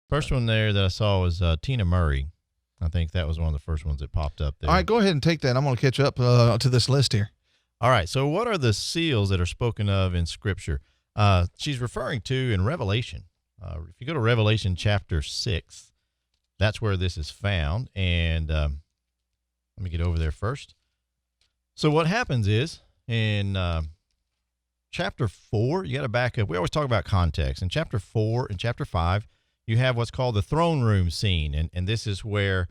First one there that I saw was Tina Murray. I think that was one of the first ones that popped up there. All right, go ahead and take that. I'm going to catch up to this list here. All right, so what are the seals that are spoken of in Scripture? She's referring to in Revelation. If you go to Revelation chapter 6, that's where this is found. And let me get over there first. So what happens is in chapter 4, you got to back up. We always talk about context. In chapter 4 and chapter 5, you have what's called the throne room scene. And this is where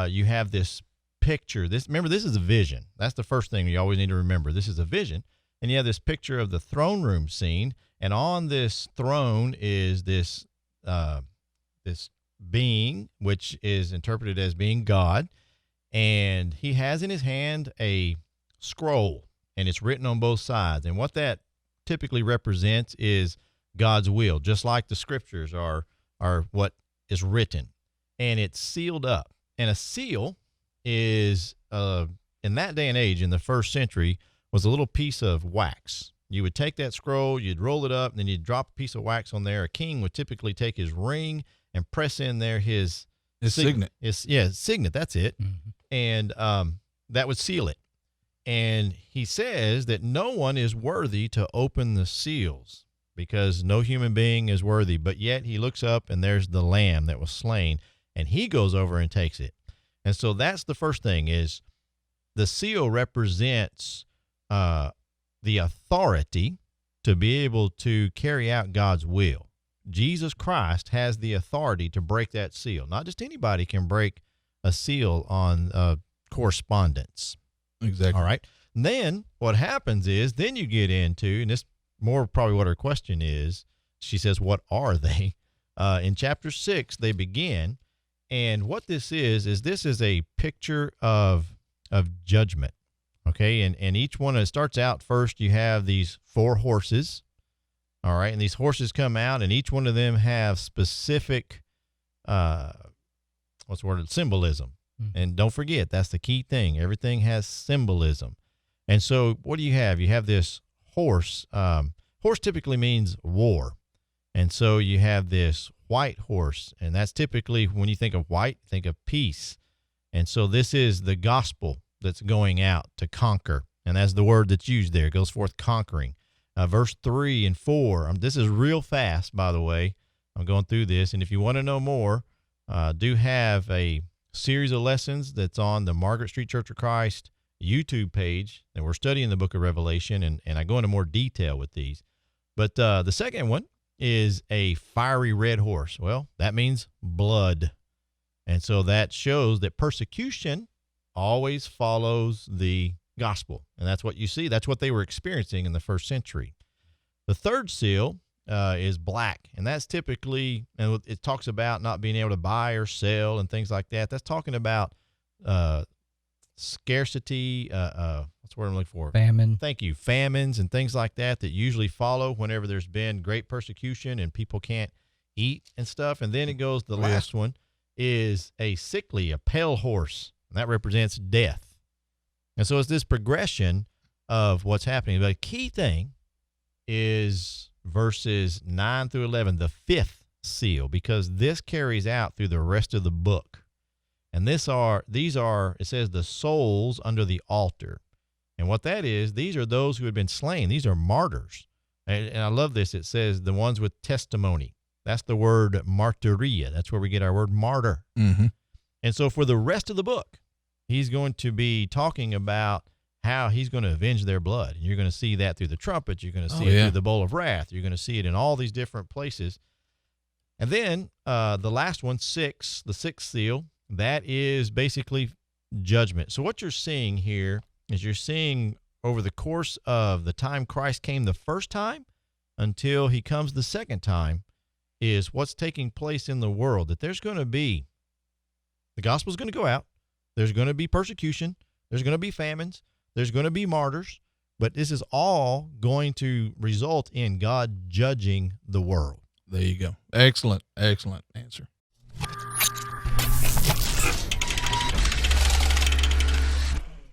you have this picture. Remember, this is a vision. That's the first thing you always need to remember. This is a vision. And you have this picture of the throne room scene. And on this throne is this being, which is interpreted as being God. And he has in his hand a scroll, and it's written on both sides. And what that typically represents is God's will, just like the scriptures are what is written. And it's sealed up. And a seal is, in that day and age, in the first century, was a little piece of wax. You would take that scroll, you'd roll it up, and then you'd drop a piece of wax on there. A king would typically take his ring and press in there his signet. Signet, that's it. Mm-hmm. And that would seal it. And he says that no one is worthy to open the seals because no human being is worthy. But yet he looks up, and there's the lamb that was slain, and he goes over and takes it. And so that's the first thing is the seal represents the authority to be able to carry out God's will. Jesus Christ has the authority to break that seal. Not just anybody can break a seal on correspondence. Exactly. All right. And then what happens is then you get into, and this more probably what her question is, she says, what are they? In chapter 6, they begin. And what this is this is a picture of judgment. Okay. And each one, it starts out first, you have these 4 horses. All right. And these horses come out, and each one of them have specific, symbolism. Mm-hmm. And don't forget, that's the key thing. Everything has symbolism. And so what do you have? You have this horse. Horse typically means war. And so you have this white horse, and that's typically, when you think of white, think of peace. And so this is the gospel that's going out to conquer. And that's the word that's used there. It goes forth conquering. Verse 3 and 4. This is real fast, by the way. I'm going through this. And if you want to know more, do have a series of lessons that's on the Margaret Street Church of Christ YouTube page. And we're studying the book of Revelation, and I go into more detail with these. But the second one is a fiery red horse. Well, that means blood. And so that shows that persecution always follows the gospel. And that's what you see. That's what they were experiencing in the first century. The third seal is black. And that's typically, and it talks about not being able to buy or sell and things like that. That's talking about scarcity. What's the word I'm looking for? Famine. Thank you. Famines and things like that usually follow whenever there's been great persecution and people can't eat and stuff. And then it goes, the last one is a sickly, a pale horse. And that represents death. And so it's this progression of what's happening. But the key thing is verses 9 through 11, the 5th seal, because this carries out through the rest of the book. And these are, it says, the souls under the altar. And what that is, these are those who had been slain. These are martyrs. And I love this. It says the ones with testimony. That's the word martyria. That's where we get our word martyr. Mm-hmm. And so for the rest of the book, he's going to be talking about how he's going to avenge their blood. And you're going to see that through the trumpet. You're going to see it through the bowl of wrath. You're going to see it in all these different places. And then the last one, 6, the 6th seal, that is basically judgment. So what you're seeing here is you're seeing over the course of the time Christ came the first time until he comes the second time is what's taking place in the world, that there's going to be, the gospel's going to go out. There's going to be persecution. There's going to be famines. There's going to be martyrs. But this is all going to result in God judging the world. There you go. Excellent, excellent answer.